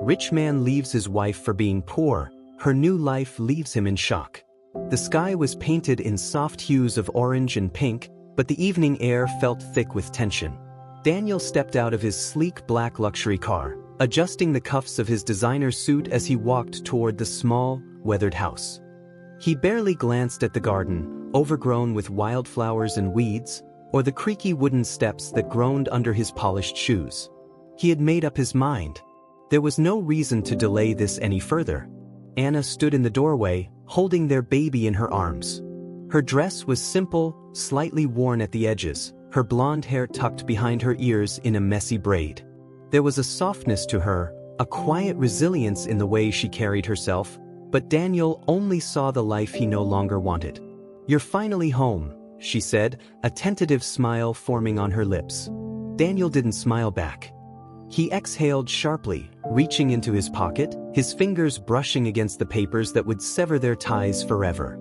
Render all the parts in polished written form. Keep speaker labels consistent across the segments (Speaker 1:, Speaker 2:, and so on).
Speaker 1: Rich man leaves his wife for being poor, her new life leaves him in shock. The sky was painted in soft hues of orange and pink, but the evening air felt thick with tension. Daniel stepped out of his sleek black luxury car, adjusting the cuffs of his designer suit as he walked toward the small, weathered house. He barely glanced at the garden, overgrown with wildflowers and weeds, or the creaky wooden steps that groaned under his polished shoes. He had made up his mind. There was no reason to delay this any further. Anna stood in the doorway, holding their baby in her arms. Her dress was simple, slightly worn at the edges, her blonde hair tucked behind her ears in a messy braid. There was a softness to her, a quiet resilience in the way she carried herself, but Daniel only saw the life he no longer wanted. "You're finally home," she said, a tentative smile forming on her lips. Daniel didn't smile back. He exhaled sharply, reaching into his pocket, his fingers brushing against the papers that would sever their ties forever.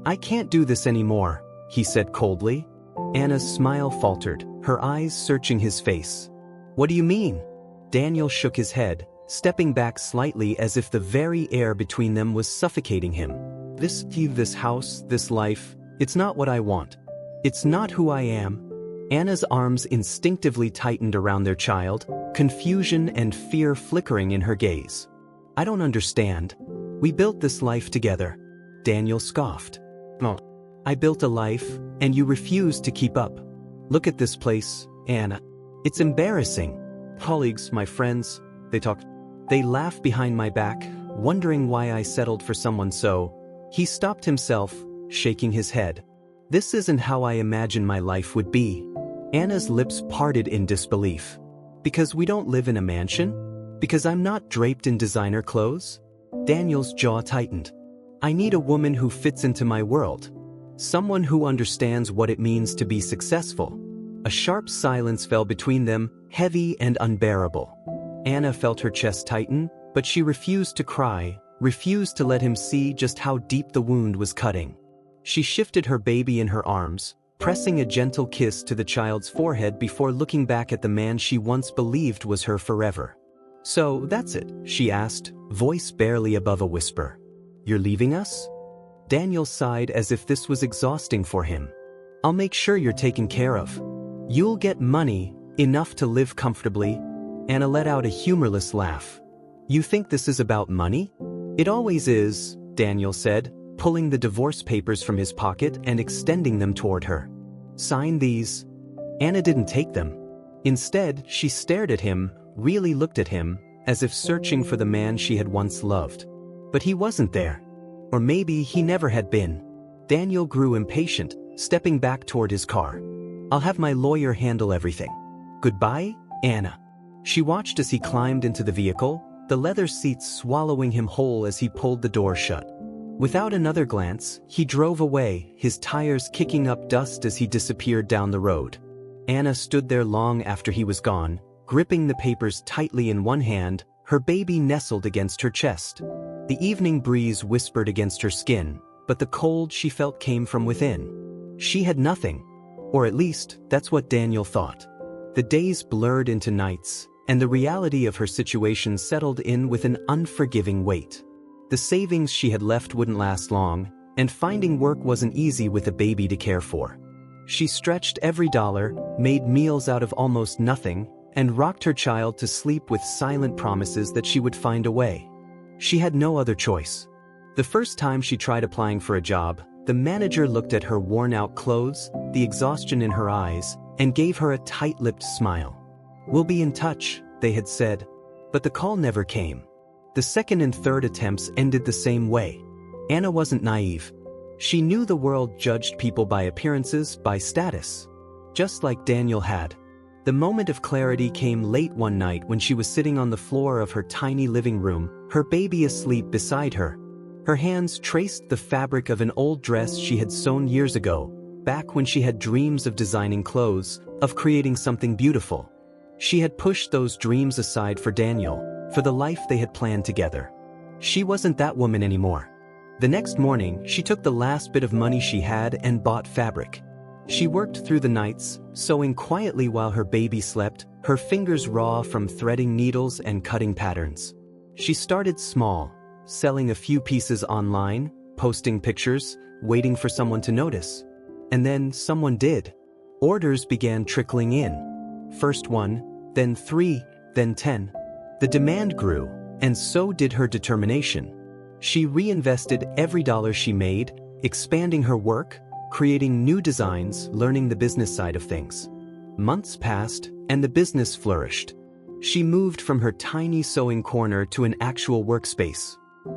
Speaker 1: "I can't do this anymore," he said coldly. Anna's smile faltered, her eyes searching his face. "What do you mean?" Daniel shook his head, stepping back slightly as if the very air between them was suffocating him. This house, this life, it's not what I want. It's not who I am." Anna's arms instinctively tightened around their child, confusion and fear flickering in her gaze. "I don't understand. We built this life together." Daniel scoffed. "No. I built a life, and you refused to keep up. Look at this place, Anna. It's embarrassing. Colleagues, my friends, they talk. They laugh behind my back, wondering why I settled for someone so." He stopped himself, shaking his head. "This isn't how I imagined my life would be." Anna's lips parted in disbelief. "Because we don't live in a mansion? Because I'm not draped in designer clothes?" Daniel's jaw tightened. "I need a woman who fits into my world. Someone who understands what it means to be successful." A sharp silence fell between them, heavy and unbearable. Anna felt her chest tighten, but she refused to cry, refused to let him see just how deep the wound was cutting. She shifted her baby in her arms, pressing a gentle kiss to the child's forehead before looking back at the man she once believed was her forever. "So, that's it?" she asked, voice barely above a whisper. "You're leaving us?" Daniel sighed as if this was exhausting for him. "I'll make sure you're taken care of. You'll get money, enough to live comfortably." Anna let out a humorless laugh. "You think this is about money?" "It always is," Daniel said, pulling the divorce papers from his pocket and extending them toward her. "Sign these." Anna didn't take them. Instead, she stared at him, really looked at him, as if searching for the man she had once loved. But he wasn't there. Or maybe he never had been. Daniel grew impatient, stepping back toward his car. "I'll have my lawyer handle everything. Goodbye, Anna." She watched as he climbed into the vehicle, the leather seats swallowing him whole as he pulled the door shut. Without another glance, he drove away, his tires kicking up dust as he disappeared down the road. Anna stood there long after he was gone, gripping the papers tightly in one hand, her baby nestled against her chest. The evening breeze whispered against her skin, but the cold she felt came from within. She had nothing. Or at least, that's what Daniel thought. The days blurred into nights, and the reality of her situation settled in with an unforgiving weight. The savings she had left wouldn't last long, and finding work wasn't easy with a baby to care for. She stretched every dollar, made meals out of almost nothing, and rocked her child to sleep with silent promises that she would find a way. She had no other choice. The first time she tried applying for a job, the manager looked at her worn-out clothes, the exhaustion in her eyes, and gave her a tight-lipped smile. "We'll be in touch," they had said. But the call never came. The second and third attempts ended the same way. Anna wasn't naive. She knew the world judged people by appearances, by status. Just like Daniel had. The moment of clarity came late one night when she was sitting on the floor of her tiny living room, her baby asleep beside her. Her hands traced the fabric of an old dress she had sewn years ago, back when she had dreams of designing clothes, of creating something beautiful. She had pushed those dreams aside for Daniel, for the life they had planned together. She wasn't that woman anymore. The next morning, she took the last bit of money she had and bought fabric. She worked through the nights, sewing quietly while her baby slept, her fingers raw from threading needles and cutting patterns. She started small, selling a few pieces online, posting pictures, waiting for someone to notice. And then someone did. Orders began trickling in. First 1, then 3, then 10. The demand grew, and so did her determination. She reinvested every dollar she made, expanding her work, creating new designs, learning the business side of things. Months passed, and the business flourished. She moved from her tiny sewing corner to an actual workspace.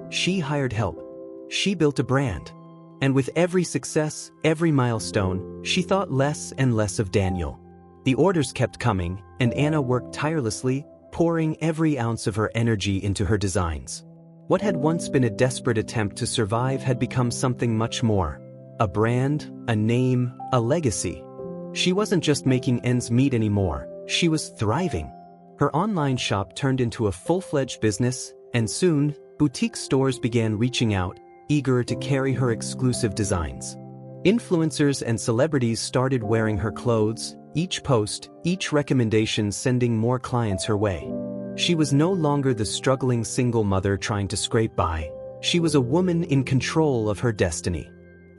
Speaker 1: She hired help. She built a brand. And with every success, every milestone, she thought less and less of Daniel. The orders kept coming, and Anna worked tirelessly, pouring every ounce of her energy into her designs. What had once been a desperate attempt to survive had become something much more. A brand, a name, a legacy. She wasn't just making ends meet anymore, she was thriving. Her online shop turned into a full-fledged business, and soon, boutique stores began reaching out, eager to carry her exclusive designs. Influencers and celebrities started wearing her clothes, each post, each recommendation sending more clients her way. She was no longer the struggling single mother trying to scrape by. She was a woman in control of her destiny.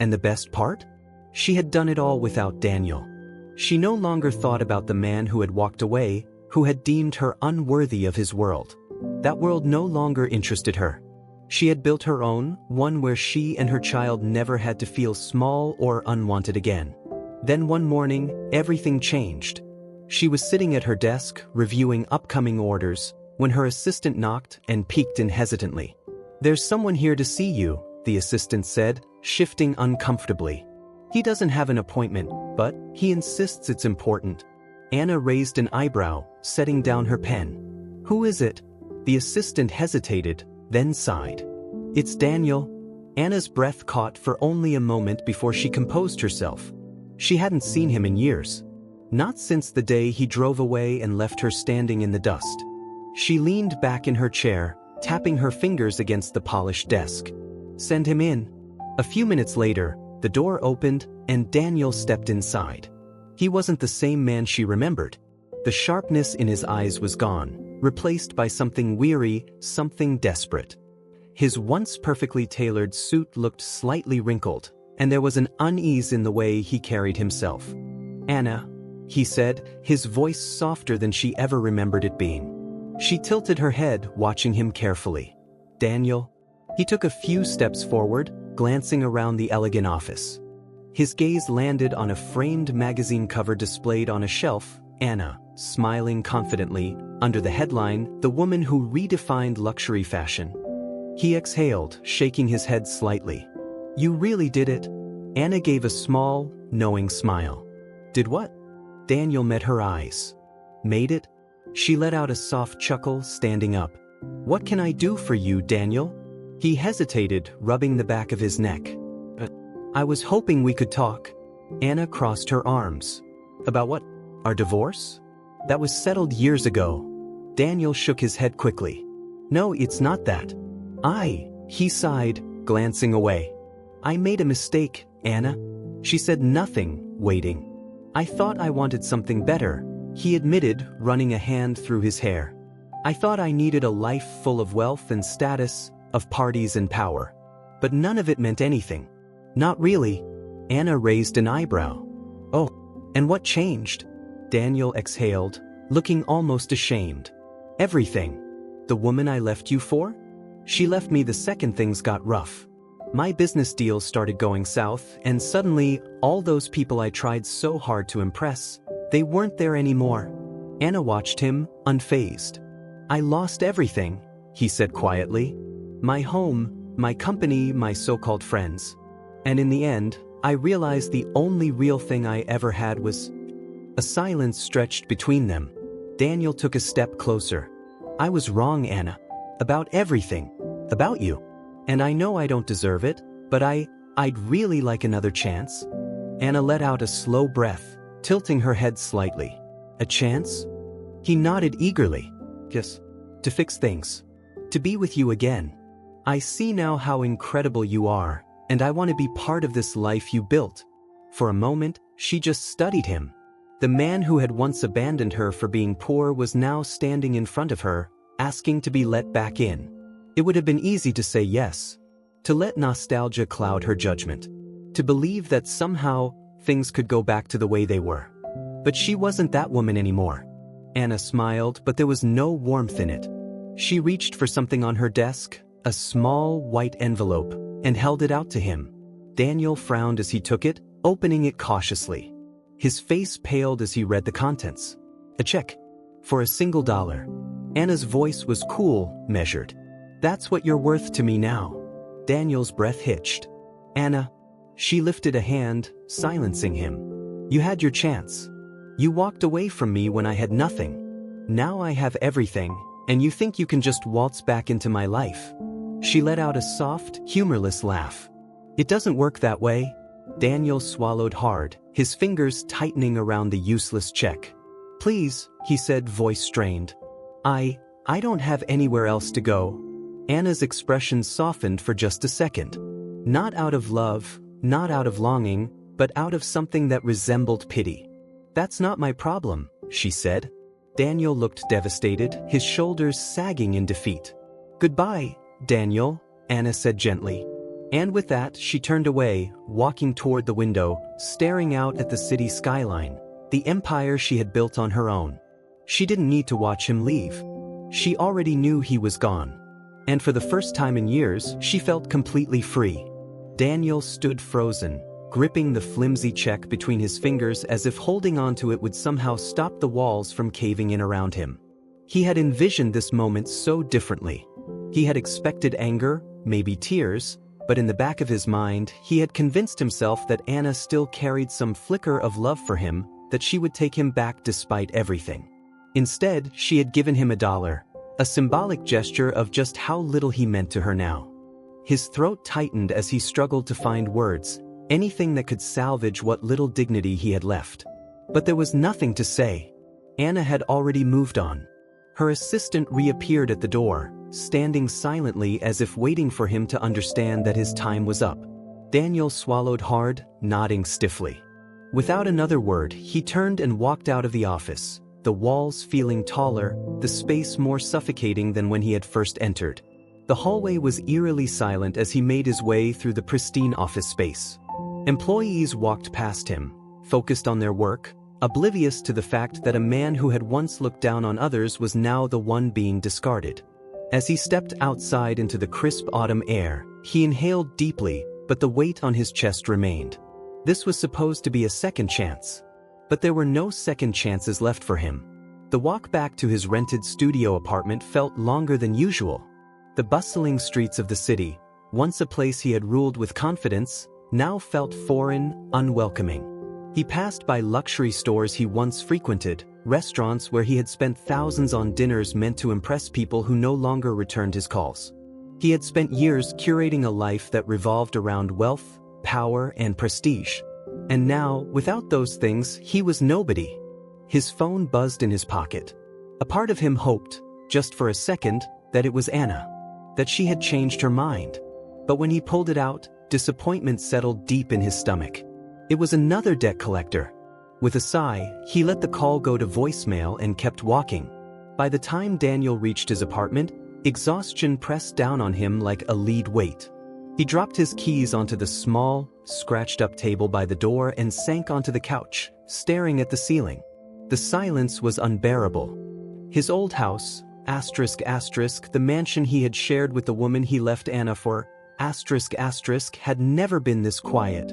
Speaker 1: And the best part? She had done it all without Daniel. She no longer thought about the man who had walked away, who had deemed her unworthy of his world. That world no longer interested her. She had built her own, one where she and her child never had to feel small or unwanted again. Then one morning, everything changed. She was sitting at her desk, reviewing upcoming orders, when her assistant knocked and peeked in hesitantly. "There's someone here to see you," the assistant said, shifting uncomfortably. "He doesn't have an appointment, but he insists it's important." Anna raised an eyebrow, setting down her pen. "Who is it?" The assistant hesitated, then sighed. "It's Daniel." Anna's breath caught for only a moment before she composed herself. She hadn't seen him in years. Not since the day he drove away and left her standing in the dust. She leaned back in her chair, tapping her fingers against the polished desk. "Send him in." A few minutes later, the door opened and Daniel stepped inside. He wasn't the same man she remembered. The sharpness in his eyes was gone, replaced by something weary, something desperate. His once perfectly tailored suit looked slightly wrinkled, and there was an unease in the way he carried himself. "Anna," he said, his voice softer than she ever remembered it being. She tilted her head, watching him carefully. "Daniel?" He took a few steps forward, glancing around the elegant office. His gaze landed on a framed magazine cover displayed on a shelf. Anna, smiling confidently, under the headline, "The Woman Who Redefined Luxury Fashion." He exhaled, shaking his head slightly. "You really did it." Anna gave a small, knowing smile. "Did what?" Daniel met her eyes. "Made it?" She let out a soft chuckle, standing up. "What can I do for you, Daniel?" He hesitated, rubbing the back of his neck. "I was hoping we could talk." Anna crossed her arms. "About what? Our divorce? That was settled years ago." Daniel shook his head quickly. "No, it's not that." He sighed, glancing away. "I made a mistake, Anna." She said nothing, waiting. "I thought I wanted something better," he admitted, running a hand through his hair. "I thought I needed a life full of wealth and status, of parties and power. But none of it meant anything." "Not really." Anna raised an eyebrow. "Oh, and what changed?" Daniel exhaled, looking almost ashamed. "Everything. The woman I left you for? She left me the second things got rough. My business deals started going south, and suddenly, all those people I tried so hard to impress, they weren't there anymore." Anna watched him, unfazed. "I lost everything," he said quietly. "My home, my company, my so-called friends. And in the end, I realized the only real thing I ever had was..." A silence stretched between them. Daniel took a step closer. "I was wrong, Anna. About everything. About you. And I know I don't deserve it, but I'd really like another chance." Anna let out a slow breath, tilting her head slightly. "A chance?" He nodded eagerly. "Yes. To fix things. To be with you again. I see now how incredible you are, and I want to be part of this life you built." For a moment, she just studied him. The man who had once abandoned her for being poor was now standing in front of her, asking to be let back in. It would have been easy to say yes, to let nostalgia cloud her judgment, to believe that somehow things could go back to the way they were. But she wasn't that woman anymore. Anna smiled, but there was no warmth in it. She reached for something on her desk, a small white envelope, and held it out to him. Daniel frowned as he took it, opening it cautiously. His face paled as he read the contents. A check. For $1. Anna's voice was cool, measured. That's what you're worth to me now. Daniel's breath hitched. Anna. She lifted a hand, silencing him. You had your chance. You walked away from me when I had nothing. Now I have everything, and you think you can just waltz back into my life. She let out a soft, humorless laugh. It doesn't work that way. Daniel swallowed hard, his fingers tightening around the useless check. Please, he said, voice strained. I don't have anywhere else to go. Anna's expression softened for just a second. Not out of love, not out of longing, but out of something that resembled pity. That's not my problem, she said. Daniel looked devastated, his shoulders sagging in defeat. Goodbye, Daniel, Anna said gently. And with that, she turned away, walking toward the window, staring out at the city skyline, the empire she had built on her own. She didn't need to watch him leave. She already knew he was gone. And for the first time in years, she felt completely free. Daniel stood frozen, gripping the flimsy check between his fingers as if holding onto it would somehow stop the walls from caving in around him. He had envisioned this moment so differently. He had expected anger, maybe tears, but in the back of his mind, he had convinced himself that Anna still carried some flicker of love for him, that she would take him back despite everything. Instead, she had given him $1, a symbolic gesture of just how little he meant to her now. His throat tightened as he struggled to find words, anything that could salvage what little dignity he had left. But there was nothing to say. Anna had already moved on. Her assistant reappeared at the door, standing silently as if waiting for him to understand that his time was up. Daniel swallowed hard, nodding stiffly. Without another word, he turned and walked out of the office, the walls feeling taller, the space more suffocating than when he had first entered. The hallway was eerily silent as he made his way through the pristine office space. Employees walked past him, focused on their work, oblivious to the fact that a man who had once looked down on others was now the one being discarded. As he stepped outside into the crisp autumn air, he inhaled deeply, but the weight on his chest remained. This was supposed to be a second chance. But there were no second chances left for him. The walk back to his rented studio apartment felt longer than usual. The bustling streets of the city, once a place he had ruled with confidence, now felt foreign, unwelcoming. He passed by luxury stores he once frequented, restaurants where he had spent thousands on dinners meant to impress people who no longer returned his calls. He had spent years curating a life that revolved around wealth, power, and prestige. And now, without those things, he was nobody. His phone buzzed in his pocket. A part of him hoped, just for a second, that it was Anna, that she had changed her mind. But when he pulled it out, disappointment settled deep in his stomach. It was another debt collector. With a sigh, he let the call go to voicemail and kept walking. By the time Daniel reached his apartment, exhaustion pressed down on him like a lead weight. He dropped his keys onto the small, scratched-up table by the door and sank onto the couch, staring at the ceiling. The silence was unbearable. His old house, the mansion he had shared with the woman he left Anna for, had never been this quiet.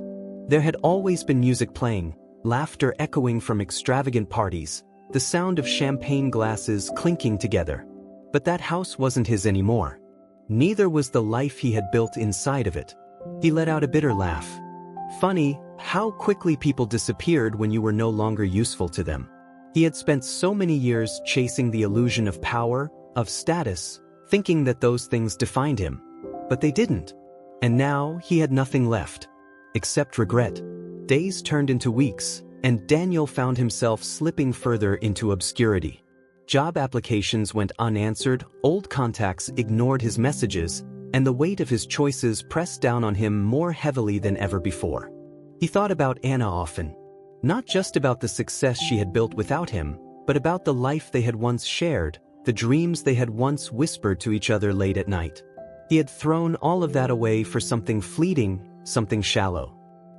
Speaker 1: There had always been music playing, laughter echoing from extravagant parties, the sound of champagne glasses clinking together. But that house wasn't his anymore. Neither was the life he had built inside of it. He let out a bitter laugh. Funny, how quickly people disappeared when you were no longer useful to them. He had spent so many years chasing the illusion of power, of status, thinking that those things defined him. But they didn't. And now he had nothing left. Except regret. Days turned into weeks, and Daniel found himself slipping further into obscurity. Job applications went unanswered, old contacts ignored his messages, and the weight of his choices pressed down on him more heavily than ever before. He thought about Anna often. Not just about the success she had built without him, but about the life they had once shared, the dreams they had once whispered to each other late at night. He had thrown all of that away for something fleeting, something shallow.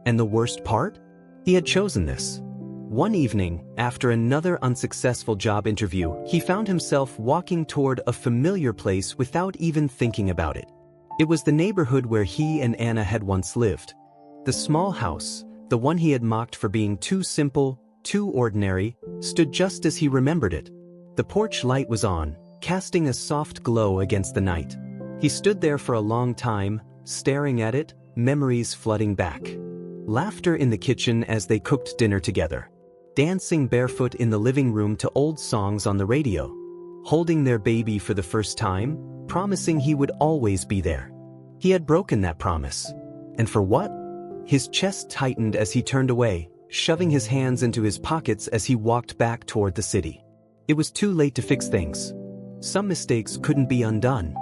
Speaker 1: And the worst part? He had chosen this. One evening, after another unsuccessful job interview, he found himself walking toward a familiar place without even thinking about it. It was the neighborhood where he and Anna had once lived. The small house, the one he had mocked for being too simple, too ordinary, stood just as he remembered it. The porch light was on, casting a soft glow against the night. He stood there for a long time, staring at it, memories flooding back. Laughter in the kitchen as they cooked dinner together. Dancing barefoot in the living room to old songs on the radio. Holding their baby for the first time, promising he would always be there. He had broken that promise. And for what? His chest tightened as he turned away, shoving his hands into his pockets as he walked back toward the city. It was too late to fix things. Some mistakes couldn't be undone.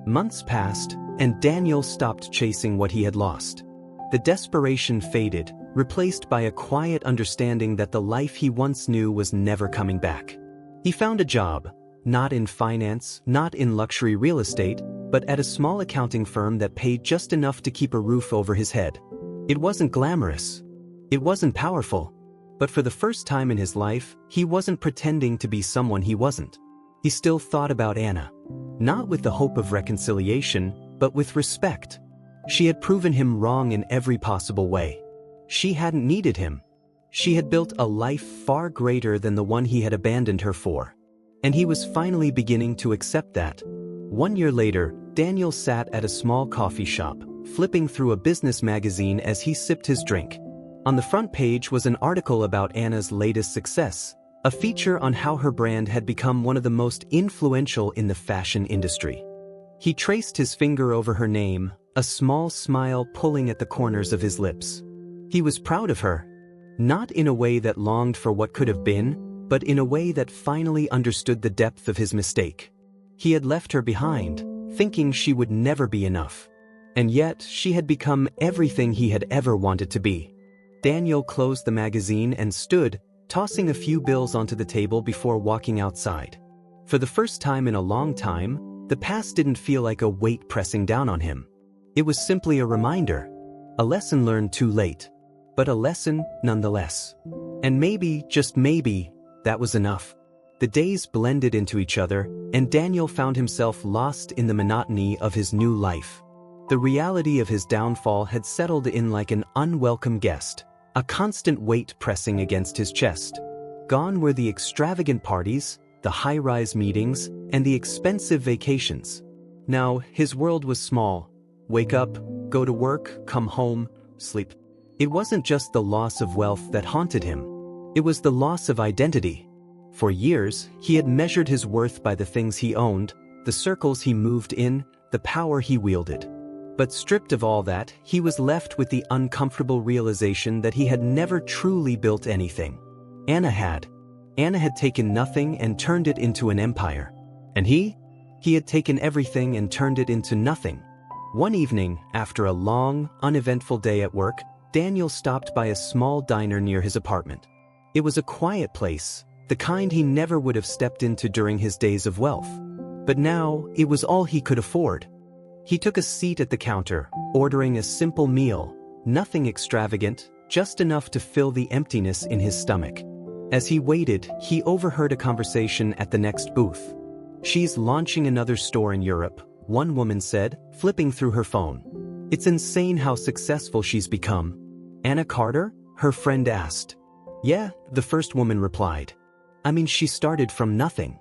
Speaker 1: Months passed, and Daniel stopped chasing what he had lost. The desperation faded, replaced by a quiet understanding that the life he once knew was never coming back. He found a job, not in finance, not in luxury real estate, but at a small accounting firm that paid just enough to keep a roof over his head. It wasn't glamorous. It wasn't powerful. But for the first time in his life, he wasn't pretending to be someone he wasn't. He still thought about Anna. Not with the hope of reconciliation, but with respect. She had proven him wrong in every possible way. She hadn't needed him. She had built a life far greater than the one he had abandoned her for. And he was finally beginning to accept that. 1 year later, Daniel sat at a small coffee shop, flipping through a business magazine as he sipped his drink. On the front page was an article about Anna's latest success, a feature on how her brand had become one of the most influential in the fashion industry. He traced his finger over her name, a small smile pulling at the corners of his lips. He was proud of her, not in a way that longed for what could have been, but in a way that finally understood the depth of his mistake. He had left her behind, thinking she would never be enough. And yet, she had become everything he had ever wanted to be. Daniel closed the magazine and stood, tossing a few bills onto the table before walking outside. For the first time in a long time, the past didn't feel like a weight pressing down on him. It was simply a reminder, a lesson learned too late, but a lesson nonetheless. And maybe, just maybe, that was enough. The days blended into each other, and Daniel found himself lost in the monotony of his new life. The reality of his downfall had settled in like an unwelcome guest, a constant weight pressing against his chest. Gone were the extravagant parties, the high-rise meetings, and the expensive vacations. Now, his world was small. Wake up, go to work, come home, sleep. It wasn't just the loss of wealth that haunted him. It was the loss of identity. For years, he had measured his worth by the things he owned, the circles he moved in, the power he wielded. But stripped of all that, he was left with the uncomfortable realization that he had never truly built anything. Anna had. Anna had taken nothing and turned it into an empire. And he had taken everything and turned it into nothing. One evening, after a long, uneventful day at work, Daniel stopped by a small diner near his apartment. It was a quiet place, the kind he never would have stepped into during his days of wealth. But now, it was all he could afford. He took a seat at the counter, ordering a simple meal, nothing extravagant, just enough to fill the emptiness in his stomach. As he waited, he overheard a conversation at the next booth. "She's launching another store in Europe," one woman said, flipping through her phone. "It's insane how successful she's become." "Anna Carter?" her friend asked. "Yeah," the first woman replied. "I mean, she started from nothing.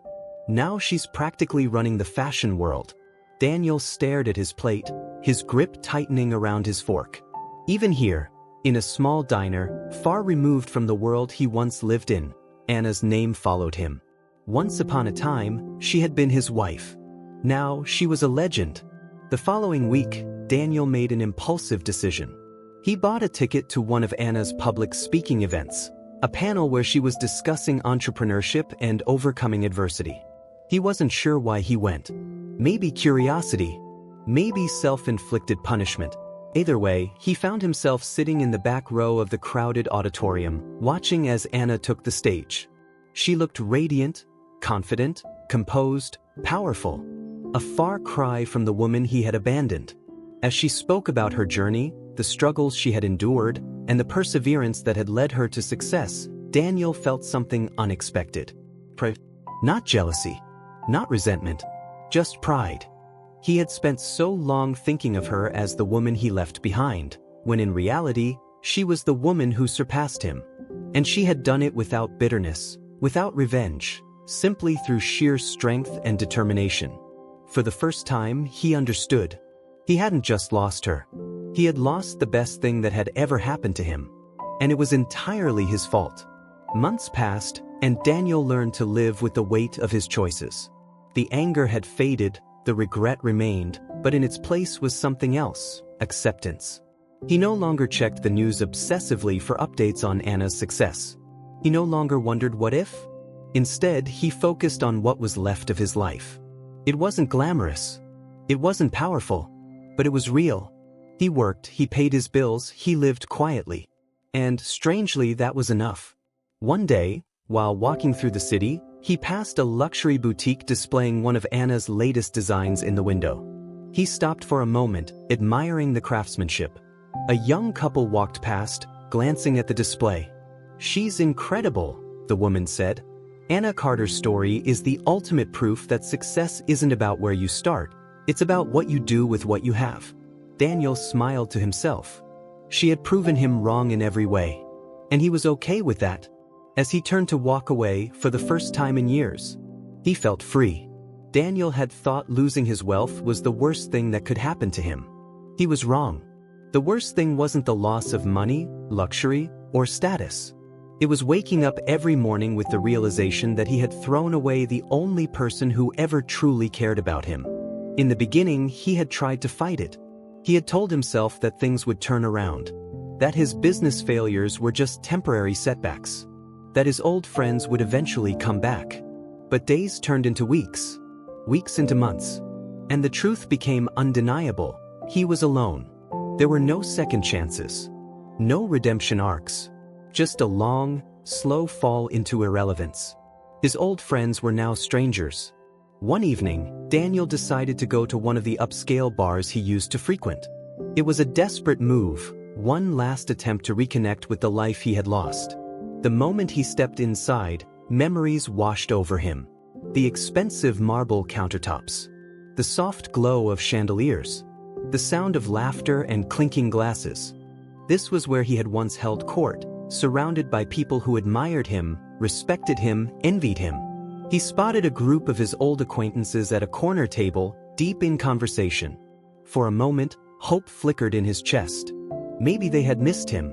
Speaker 1: Now she's practically running the fashion world." Daniel stared at his plate, his grip tightening around his fork. Even here, in a small diner, far removed from the world he once lived in, Anna's name followed him. Once upon a time, she had been his wife. Now, she was a legend. The following week, Daniel made an impulsive decision. He bought a ticket to one of Anna's public speaking events, a panel where she was discussing entrepreneurship and overcoming adversity. He wasn't sure why he went. Maybe curiosity, maybe self-inflicted punishment. Either way, he found himself sitting in the back row of the crowded auditorium, watching as Anna took the stage. She looked radiant, confident, composed, powerful. A far cry from the woman he had abandoned. As she spoke about her journey, the struggles she had endured, and the perseverance that had led her to success, Daniel felt something unexpected. Not jealousy, not resentment, just pride. He had spent so long thinking of her as the woman he left behind, when in reality, she was the woman who surpassed him. And she had done it without bitterness, without revenge, simply through sheer strength and determination. For the first time, he understood. He hadn't just lost her. He had lost the best thing that had ever happened to him. And it was entirely his fault. Months passed, and Daniel learned to live with the weight of his choices. The anger had faded, the regret remained, but in its place was something else: acceptance. He no longer checked the news obsessively for updates on Anna's success. He no longer wondered what if. Instead, he focused on what was left of his life. It wasn't glamorous. It wasn't powerful. But it was real. He worked, he paid his bills, he lived quietly. And, strangely, that was enough. One day, while walking through the city, he passed a luxury boutique displaying one of Anna's latest designs in the window. He stopped for a moment, admiring the craftsmanship. A young couple walked past, glancing at the display. "She's incredible," the woman said. Anna Carter's story is the ultimate proof that success isn't about where you start, it's about what you do with what you have. Daniel smiled to himself. She had proven him wrong in every way. And he was okay with that. As he turned to walk away for the first time in years, he felt free. Daniel had thought losing his wealth was the worst thing that could happen to him. He was wrong. The worst thing wasn't the loss of money, luxury, or status. It was waking up every morning with the realization that he had thrown away the only person who ever truly cared about him. In the beginning, he had tried to fight it. He had told himself that things would turn around, that his business failures were just temporary setbacks, that his old friends would eventually come back. But days turned into weeks, weeks into months, and the truth became undeniable. He was alone. There were no second chances, no redemption arcs, just a long, slow fall into irrelevance. His old friends were now strangers. One evening, Daniel decided to go to one of the upscale bars he used to frequent. It was a desperate move, one last attempt to reconnect with the life he had lost. The moment he stepped inside, memories washed over him. The expensive marble countertops, the soft glow of chandeliers, the sound of laughter and clinking glasses. This was where he had once held court, surrounded by people who admired him, respected him, envied him. He spotted a group of his old acquaintances at a corner table, deep in conversation. For a moment, hope flickered in his chest. Maybe they had missed him.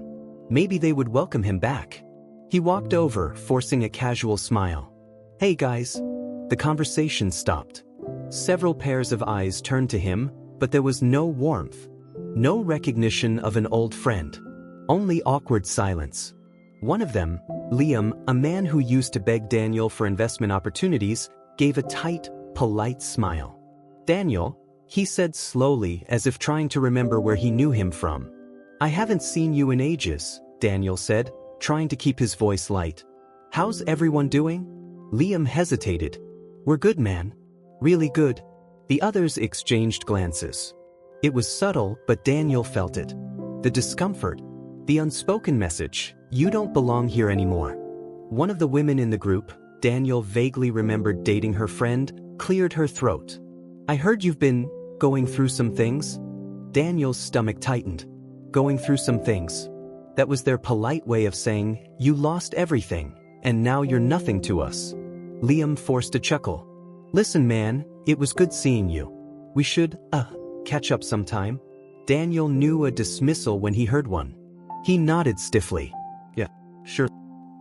Speaker 1: Maybe they would welcome him back. He walked over, forcing a casual smile. "Hey guys." The conversation stopped. Several pairs of eyes turned to him, but there was no warmth, no recognition of an old friend, only awkward silence. One of them, Liam, a man who used to beg Daniel for investment opportunities, gave a tight, polite smile. "Daniel," he said slowly, as if trying to remember where he knew him from. "I haven't seen you in ages," Daniel said, trying to keep his voice light. "How's everyone doing?" Liam hesitated. "We're good, man. Really good." The others exchanged glances. It was subtle, but Daniel felt it. The discomfort, the unspoken message, "You don't belong here anymore." One of the women in the group, Daniel vaguely remembered dating her friend, cleared her throat. "I heard you've been going through some things." Daniel's stomach tightened. Going through some things. That was their polite way of saying, "You lost everything, and now you're nothing to us." Liam forced a chuckle. "Listen, man, it was good seeing you. We should, catch up sometime." Daniel knew a dismissal when he heard one. He nodded stiffly. "Yeah, sure."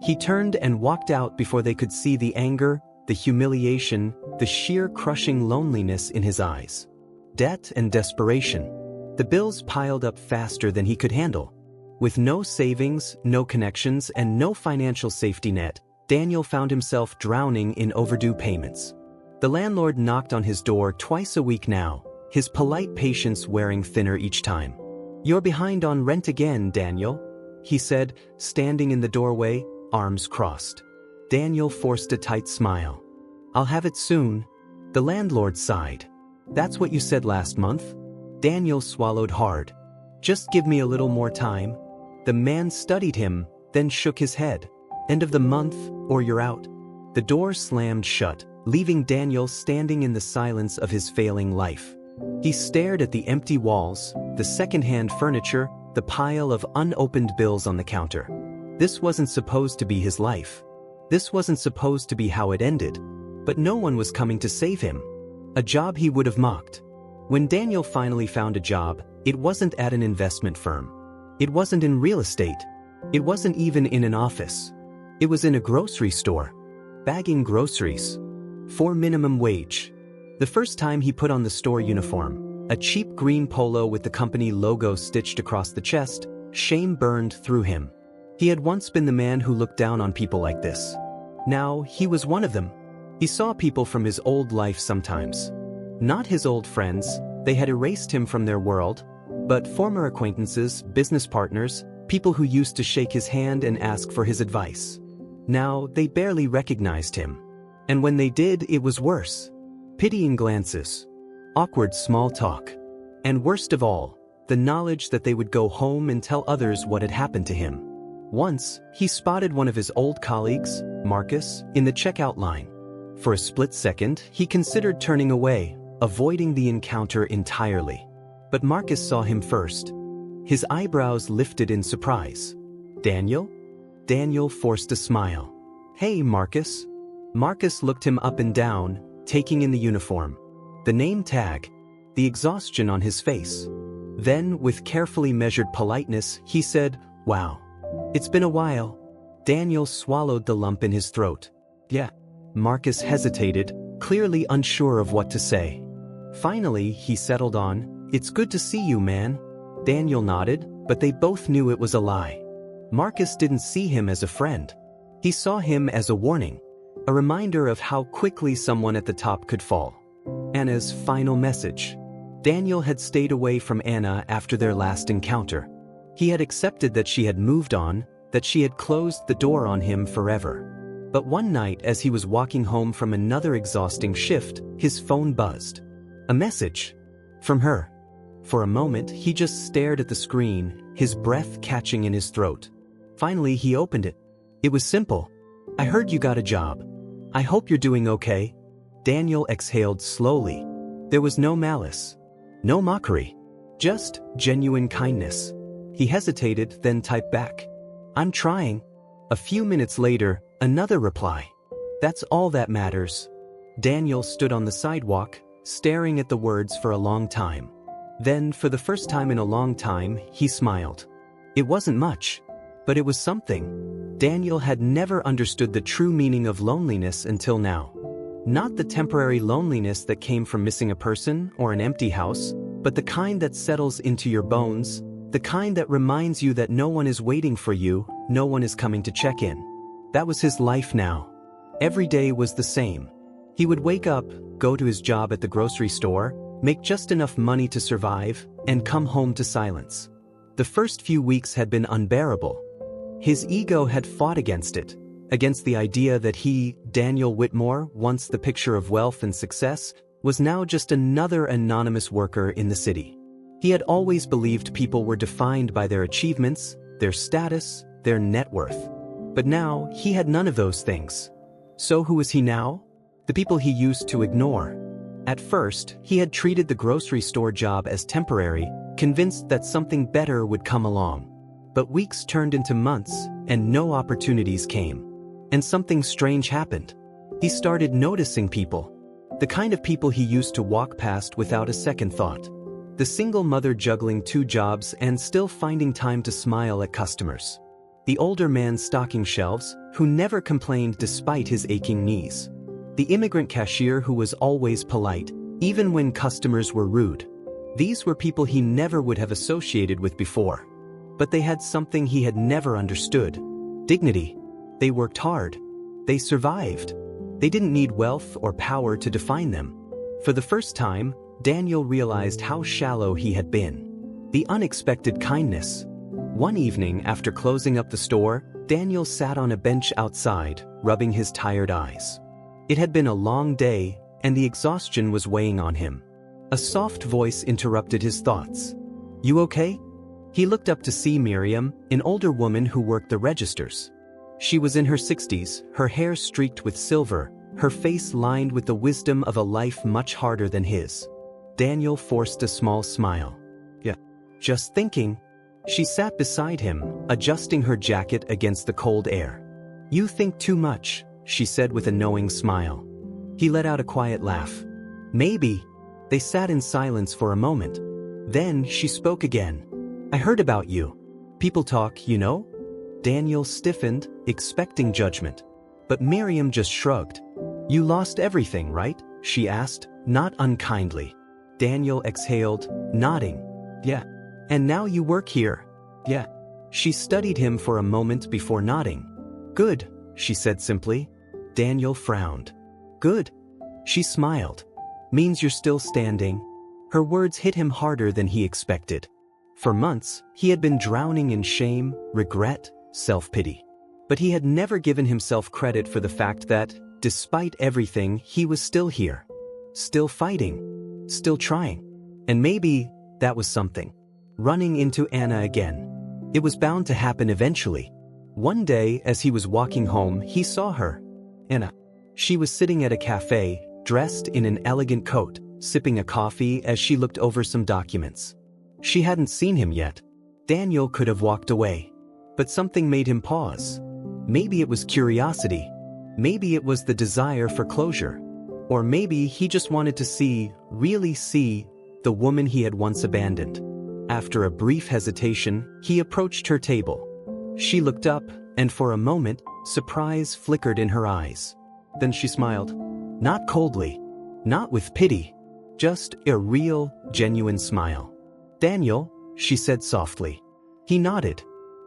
Speaker 1: He turned and walked out before they could see the anger, the humiliation, the sheer crushing loneliness in his eyes. Debt and desperation. The bills piled up faster than he could handle. With no savings, no connections, and no financial safety net, Daniel found himself drowning in overdue payments. The landlord knocked on his door twice a week now, his polite patience wearing thinner each time. "You're behind on rent again, Daniel," he said, standing in the doorway, arms crossed. Daniel forced a tight smile. I'll have it soon. The landlord sighed. That's what you said last month? Daniel swallowed hard. Just give me a little more time. The man studied him, then shook his head. End of the month, or you're out. The door slammed shut, leaving Daniel standing in the silence of his failing life. He stared at the empty walls, the second-hand furniture, the pile of unopened bills on the counter. This wasn't supposed to be his life. This wasn't supposed to be how it ended. But no one was coming to save him. A job he would have mocked. When Daniel finally found a job, it wasn't at an investment firm. It wasn't in real estate. It wasn't even in an office. It was in a grocery store. Bagging groceries. For minimum wage. The first time he put on the store uniform, a cheap green polo with the company logo stitched across the chest, shame burned through him. He had once been the man who looked down on people like this. Now, he was one of them. He saw people from his old life sometimes. Not his old friends, they had erased him from their world, but former acquaintances, business partners, people who used to shake his hand and ask for his advice. Now, they barely recognized him. And when they did, it was worse. Pitying glances. Awkward small talk. And worst of all, the knowledge that they would go home and tell others what had happened to him. Once, he spotted one of his old colleagues, Marcus, in the checkout line. For a split second, he considered turning away, avoiding the encounter entirely. But Marcus saw him first. His eyebrows lifted in surprise. Daniel? Daniel forced a smile. Hey, Marcus. Marcus looked him up and down, taking in the uniform, the name tag, the exhaustion on his face. Then, with carefully measured politeness, he said, "Wow. It's been a while." Daniel swallowed the lump in his throat. Yeah. Marcus hesitated, clearly unsure of what to say. Finally, he settled on, "It's good to see you, man." Daniel nodded, but they both knew it was a lie. Marcus didn't see him as a friend. He saw him as a warning. A reminder of how quickly someone at the top could fall. Anna's final message. Daniel had stayed away from Anna after their last encounter. He had accepted that she had moved on, that she had closed the door on him forever. But one night as he was walking home from another exhausting shift, his phone buzzed. A message. From her. For a moment, he just stared at the screen, his breath catching in his throat. Finally, he opened it. It was simple. "I heard you got a job. I hope you're doing okay." Daniel exhaled slowly. There was no malice. No mockery. Just genuine kindness. He hesitated, then typed back, "I'm trying." A few minutes later, another reply. "That's all that matters." Daniel stood on the sidewalk, staring at the words for a long time. Then, for the first time in a long time, he smiled. It wasn't much, but it was something. Daniel had never understood the true meaning of loneliness until now. Not the temporary loneliness that came from missing a person or an empty house, but the kind that settles into your bones, the kind that reminds you that no one is waiting for you, no one is coming to check in. That was his life now. Every day was the same. He would wake up, go to his job at the grocery store, make just enough money to survive, and come home to silence. The first few weeks had been unbearable. His ego had fought against it, against the idea that he, Daniel Whitmore, once the picture of wealth and success, was now just another anonymous worker in the city. He had always believed people were defined by their achievements, their status, their net worth. But now, he had none of those things. So who was he now? The people he used to ignore. At first, he had treated the grocery store job as temporary, convinced that something better would come along. But weeks turned into months, and no opportunities came. And something strange happened. He started noticing people. The kind of people he used to walk past without a second thought. The single mother juggling 2 jobs and still finding time to smile at customers. The older man stocking shelves, who never complained despite his aching knees. The immigrant cashier who was always polite, even when customers were rude. These were people he never would have associated with before. But they had something he had never understood. Dignity. They worked hard. They survived. They didn't need wealth or power to define them. For the first time, Daniel realized how shallow he had been. The unexpected kindness. One evening after closing up the store, Daniel sat on a bench outside, rubbing his tired eyes. It had been a long day, and the exhaustion was weighing on him. A soft voice interrupted his thoughts. "You okay?" He looked up to see Miriam, an older woman who worked the registers. She was in her 60s, her hair streaked with silver, her face lined with the wisdom of a life much harder than his. Daniel forced a small smile. "Yeah. Just thinking." She sat beside him, adjusting her jacket against the cold air. "You think too much," she said with a knowing smile. He let out a quiet laugh. "Maybe." They sat in silence for a moment. Then she spoke again. "I heard about you. People talk, you know?" Daniel stiffened, expecting judgment. But Miriam just shrugged. "You lost everything, right?" she asked, not unkindly. Daniel exhaled, nodding. "Yeah. And now you work here?" "Yeah." She studied him for a moment before nodding. "Good," she said simply. Daniel frowned. "Good?" She smiled. "Means you're still standing?" Her words hit him harder than he expected. For months, he had been drowning in shame, regret, self-pity. But he had never given himself credit for the fact that, despite everything, he was still here. Still fighting. Still trying. And maybe that was something. Running into Anna again. It was bound to happen eventually. One day, as he was walking home, he saw her. Anna. She was sitting at a cafe, dressed in an elegant coat, sipping a coffee as she looked over some documents. She hadn't seen him yet. Daniel could have walked away. But something made him pause. Maybe it was curiosity. Maybe it was the desire for closure. Or maybe he just wanted to see, really see, the woman he had once abandoned. After a brief hesitation, he approached her table. She looked up, and for a moment, surprise flickered in her eyes. Then she smiled. Not coldly. Not with pity. Just a real, genuine smile. "Daniel," she said softly. He nodded.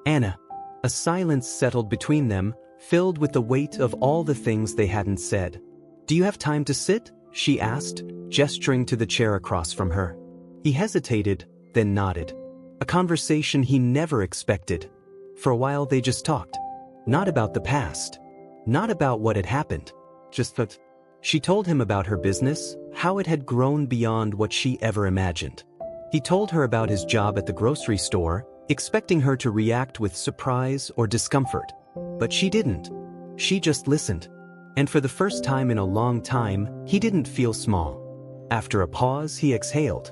Speaker 1: "Anna." A silence settled between them, filled with the weight of all the things they hadn't said. "Do you have time to sit?" she asked, gesturing to the chair across from her. He hesitated, then nodded. A conversation he never expected. For a while they just talked. Not about the past. Not about what had happened. Just that. She told him about her business, how it had grown beyond what she ever imagined. He told her about his job at the grocery store, expecting her to react with surprise or discomfort. But she didn't. She just listened. And for the first time in a long time, he didn't feel small. After a pause, he exhaled.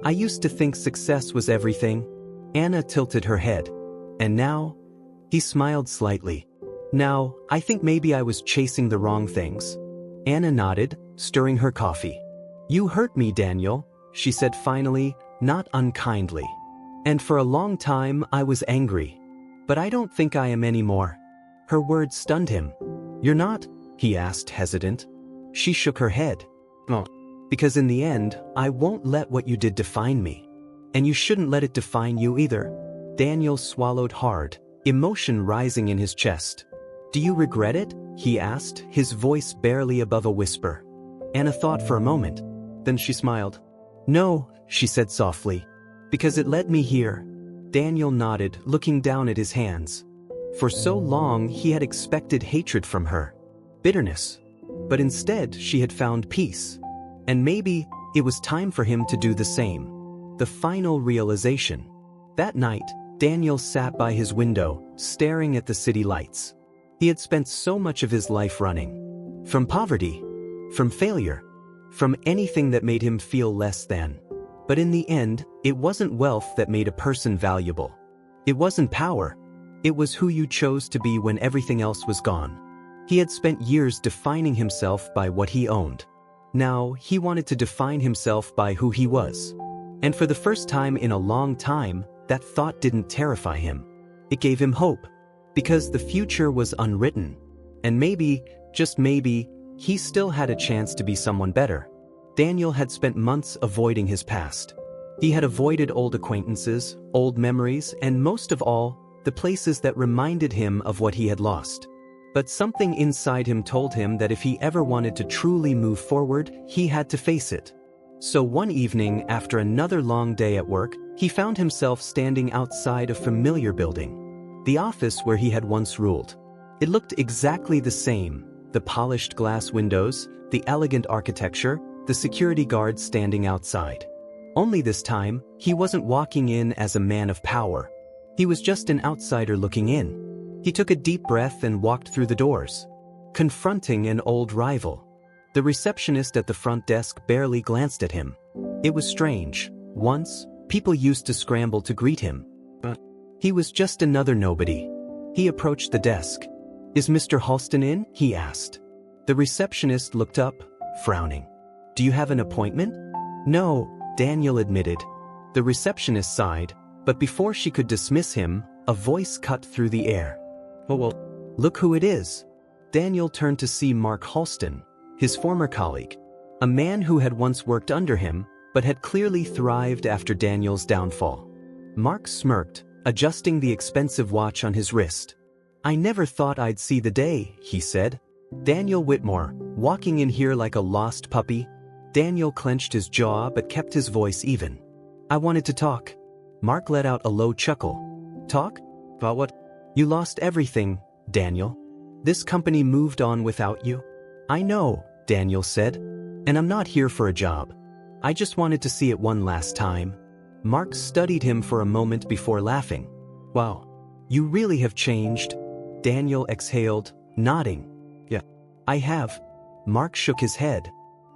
Speaker 1: "I used to think success was everything." Anna tilted her head. "And now?" He smiled slightly. "Now, I think maybe I was chasing the wrong things." Anna nodded, stirring her coffee. "You hurt me, Daniel," she said finally, not unkindly. "And for a long time I was angry. But I don't think I am anymore." Her words stunned him. "You're not?" he asked, hesitant. She shook her head. "No. Because in the end, I won't let what you did define me. And you shouldn't let it define you either." Daniel swallowed hard, emotion rising in his chest. "Do you regret it?" he asked, his voice barely above a whisper. Anna thought for a moment. Then she smiled. "No," she said softly. "Because it led me here." Daniel nodded, looking down at his hands. For so long he had expected hatred from her. Bitterness. But instead she had found peace. And maybe it was time for him to do the same. The final realization. That night, Daniel sat by his window, staring at the city lights. He had spent so much of his life running. From poverty. From failure. From anything that made him feel less than. But in the end, it wasn't wealth that made a person valuable. It wasn't power. It was who you chose to be when everything else was gone. He had spent years defining himself by what he owned. Now, he wanted to define himself by who he was. And for the first time in a long time, that thought didn't terrify him. It gave him hope. Because the future was unwritten. And maybe, just maybe, he still had a chance to be someone better. Daniel had spent months avoiding his past. He had avoided old acquaintances, old memories, and most of all, the places that reminded him of what he had lost. But something inside him told him that if he ever wanted to truly move forward, he had to face it. So one evening, after another long day at work, he found himself standing outside a familiar building. The office where he had once ruled. It looked exactly the same. The polished glass windows, the elegant architecture, the security guards standing outside. Only this time, he wasn't walking in as a man of power. He was just an outsider looking in. He took a deep breath and walked through the doors, confronting an old rival. The receptionist at the front desk barely glanced at him. It was strange. Once, people used to scramble to greet him, but he was just another nobody. He approached the desk. "Is Mr. Halston in?" he asked. The receptionist looked up, frowning. "Do you have an appointment?" "No," Daniel admitted. The receptionist sighed, but before she could dismiss him, a voice cut through the air. Well, look who it is." Daniel turned to see Mark Halston, his former colleague, a man who had once worked under him, but had clearly thrived after Daniel's downfall. Mark smirked, adjusting the expensive watch on his wrist. "I never thought I'd see the day," he said. "Daniel Whitmore, walking in here like a lost puppy?" Daniel clenched his jaw but kept his voice even. "I wanted to talk." Mark let out a low chuckle. "Talk? About what?" "You lost everything, Daniel. This company moved on without you." "I know," Daniel said. "And I'm not here for a job. I just wanted to see it one last time." Mark studied him for a moment before laughing. "Wow, you really have changed." Daniel exhaled, nodding. "Yeah, I have." Mark shook his head.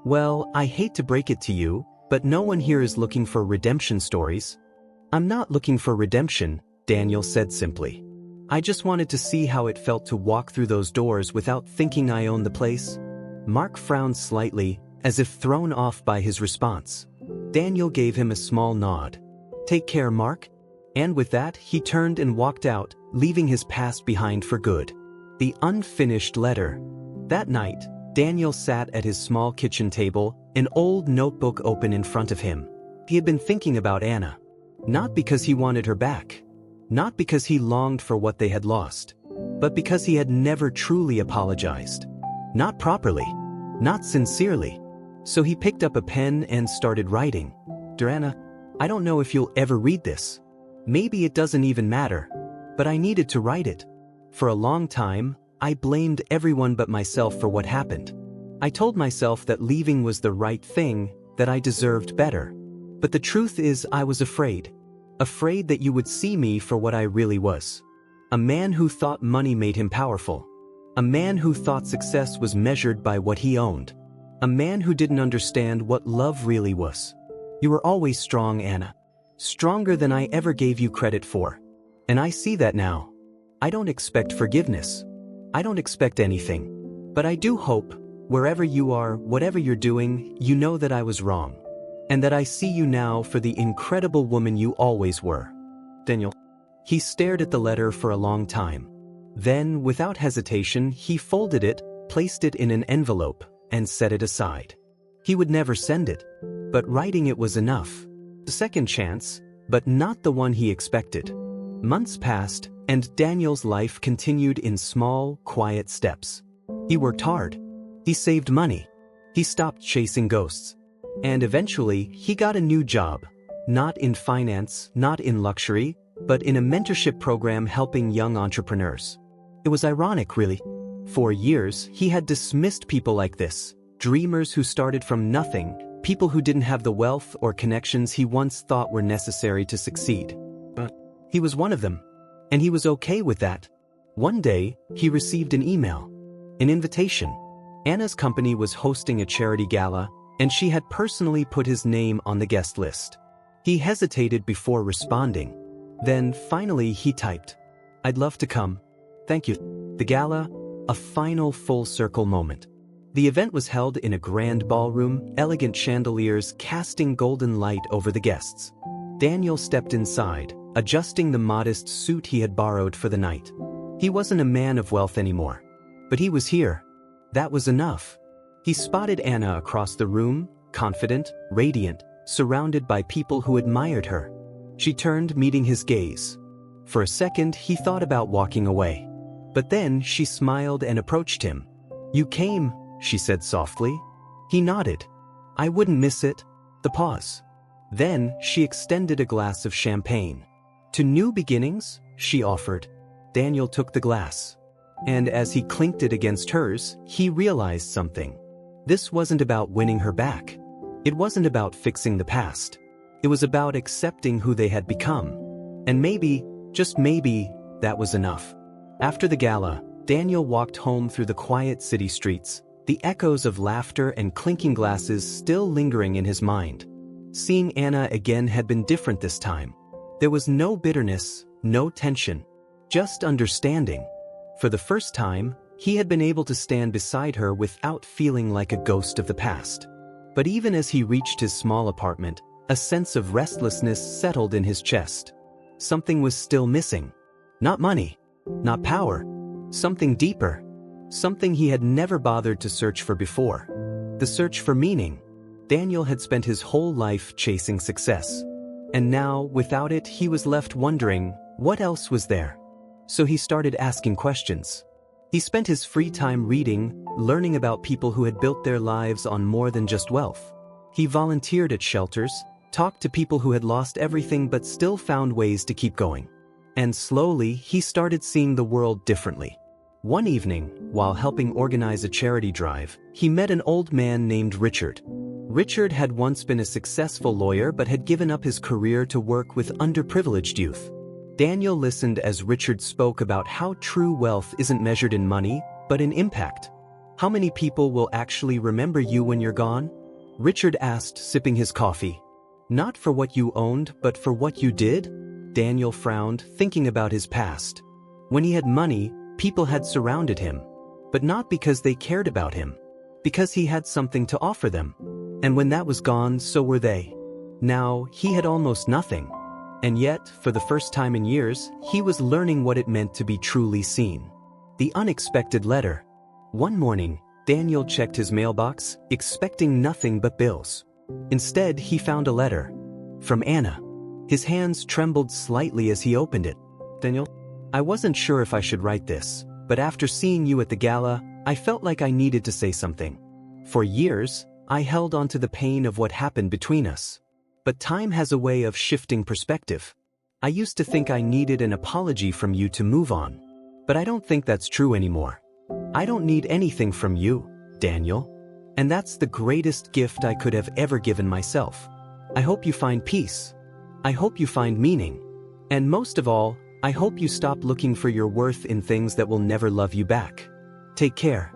Speaker 1: "Well, I hate to break it to you, but no one here is looking for redemption stories." "I'm not looking for redemption," Daniel said simply. "I just wanted to see how it felt to walk through those doors without thinking I owned the place." Mark frowned slightly, as if thrown off by his response. Daniel gave him a small nod. "Take care, Mark." And with that, he turned and walked out, leaving his past behind for good. The unfinished letter. That night, Daniel sat at his small kitchen table, an old notebook open in front of him. He had been thinking about Anna. Not because he wanted her back. Not because he longed for what they had lost. But because he had never truly apologized. Not properly. Not sincerely. So he picked up a pen and started writing. "Dear Anna, I don't know if you'll ever read this. Maybe it doesn't even matter. But I needed to write it. For a long time, I blamed everyone but myself for what happened. I told myself that leaving was the right thing, that I deserved better. But the truth is I was afraid. Afraid that you would see me for what I really was. A man who thought money made him powerful. A man who thought success was measured by what he owned. A man who didn't understand what love really was. You were always strong, Anna. Stronger than I ever gave you credit for. And I see that now. I don't expect forgiveness. I don't expect anything. But I do hope, wherever you are, whatever you're doing, you know that I was wrong. And that I see you now for the incredible woman you always were. Daniel." He stared at the letter for a long time. Then, without hesitation, he folded it, placed it in an envelope, and set it aside. He would never send it. But writing it was enough. A second chance, but not the one he expected. Months passed, and Daniel's life continued in small, quiet steps. He worked hard. He saved money. He stopped chasing ghosts. And eventually, he got a new job. Not in finance, not in luxury, but in a mentorship program helping young entrepreneurs. It was ironic, really. For years, he had dismissed people like this, dreamers who started from nothing, people who didn't have the wealth or connections he once thought were necessary to succeed. But he was one of them, and he was okay with that. One day, he received an email, an invitation. Anna's company was hosting a charity gala, and she had personally put his name on the guest list. He hesitated before responding. Then, finally, he typed, "I'd love to come. Thank you." The gala, a final full-circle moment. The event was held in a grand ballroom, elegant chandeliers casting golden light over the guests. Daniel stepped inside, adjusting the modest suit he had borrowed for the night. He wasn't a man of wealth anymore. But he was here. That was enough. He spotted Anna across the room, confident, radiant, surrounded by people who admired her. She turned, meeting his gaze. For a second, he thought about walking away. But then she smiled and approached him. "You came," she said softly. He nodded. "I wouldn't miss it." The pause. Then she extended a glass of champagne. "To new beginnings," she offered. Daniel took the glass. And as he clinked it against hers, he realized something. This wasn't about winning her back. It wasn't about fixing the past. It was about accepting who they had become. And maybe, just maybe, that was enough. After the gala, Daniel walked home through the quiet city streets, the echoes of laughter and clinking glasses still lingering in his mind. Seeing Anna again had been different this time. There was no bitterness, no tension, just understanding. For the first time, he had been able to stand beside her without feeling like a ghost of the past. But even as he reached his small apartment, a sense of restlessness settled in his chest. Something was still missing. Not money, not power, something deeper, something he had never bothered to search for before. The search for meaning. Daniel had spent his whole life chasing success. And now, without it, he was left wondering, what else was there? So he started asking questions. He spent his free time reading, learning about people who had built their lives on more than just wealth. He volunteered at shelters, talked to people who had lost everything but still found ways to keep going. And slowly, he started seeing the world differently. One evening, while helping organize a charity drive, he met an old man named Richard. Richard had once been a successful lawyer but had given up his career to work with underprivileged youth. Daniel listened as Richard spoke about how true wealth isn't measured in money, but in impact. How many people will actually remember you when you're gone? Richard asked, sipping his coffee. Not for what you owned, but for what you did? Daniel frowned, thinking about his past. When he had money, people had surrounded him. But not because they cared about him. Because he had something to offer them. And when that was gone, so were they. Now, he had almost nothing. And yet, for the first time in years, he was learning what it meant to be truly seen. The unexpected letter. One morning, Daniel checked his mailbox, expecting nothing but bills. Instead, he found a letter. From Anna. His hands trembled slightly as he opened it. Daniel, I wasn't sure if I should write this, but after seeing you at the gala, I felt like I needed to say something. For years, I held on to the pain of what happened between us. But time has a way of shifting perspective. I used to think I needed an apology from you to move on. But I don't think that's true anymore. I don't need anything from you, Daniel. And that's the greatest gift I could have ever given myself. I hope you find peace. I hope you find meaning. And most of all, I hope you stop looking for your worth in things that will never love you back. Take care.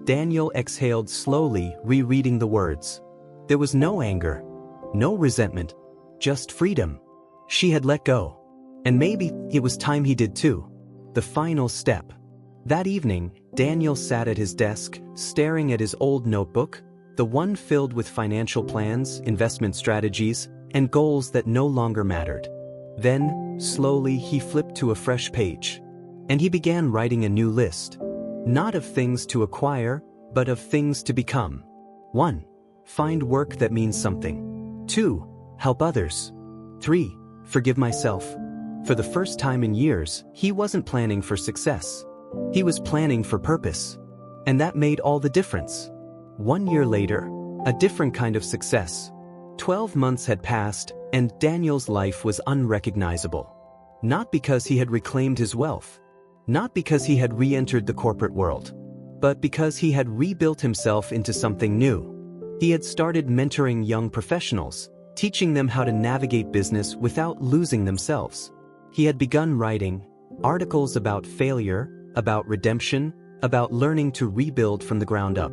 Speaker 1: Daniel exhaled slowly, rereading the words. There was no anger, no resentment, just freedom. She had let go. And maybe it was time he did too. The final step. That evening, Daniel sat at his desk, staring at his old notebook, the one filled with financial plans, investment strategies, and goals that no longer mattered. Then, slowly, he flipped to a fresh page. And he began writing a new list. Not of things to acquire, but of things to become. 1. Find work that means something. 2. Help others. 3. Forgive myself. For the first time in years, he wasn't planning for success. He was planning for purpose. And that made all the difference. 1 year later, a different kind of success. 12 months had passed, and Daniel's life was unrecognizable. Not because he had reclaimed his wealth. Not because he had re-entered the corporate world. But because he had rebuilt himself into something new. He had started mentoring young professionals, teaching them how to navigate business without losing themselves. He had begun writing articles about failure, about redemption, about learning to rebuild from the ground up.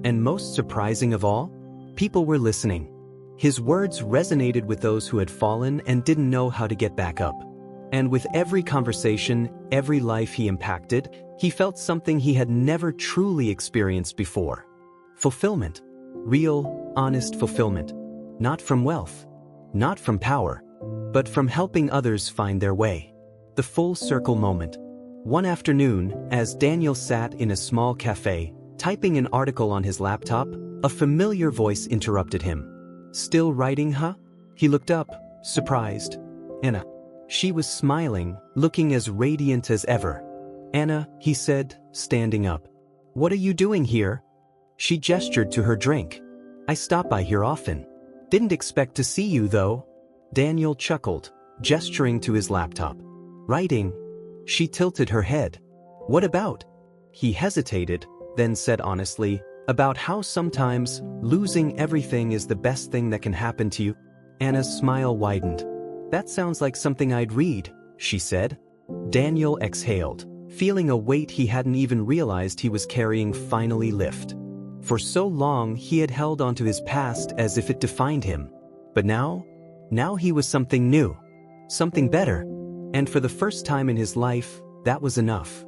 Speaker 1: And most surprising of all, people were listening. His words resonated with those who had fallen and didn't know how to get back up. And with every conversation, every life he impacted, he felt something he had never truly experienced before. Fulfillment. Real, honest fulfillment. Not from wealth. Not from power. But from helping others find their way. The full circle moment. One afternoon, as Daniel sat in a small cafe, typing an article on his laptop, a familiar voice interrupted him. Still writing, huh? He looked up, surprised. Anna. She was smiling, looking as radiant as ever. Anna, he said, standing up. What are you doing here? She gestured to her drink. I stop by here often. Didn't expect to see you though. Daniel chuckled, gesturing to his laptop. Writing. She tilted her head. What about? He hesitated, then said honestly, about how sometimes losing everything is the best thing that can happen to you. Anna's smile widened. That sounds like something I'd read, she said. Daniel exhaled, feeling a weight he hadn't even realized he was carrying finally lift. For so long he had held onto his past as if it defined him. But now he was something new. Something better. And for the first time in his life, that was enough.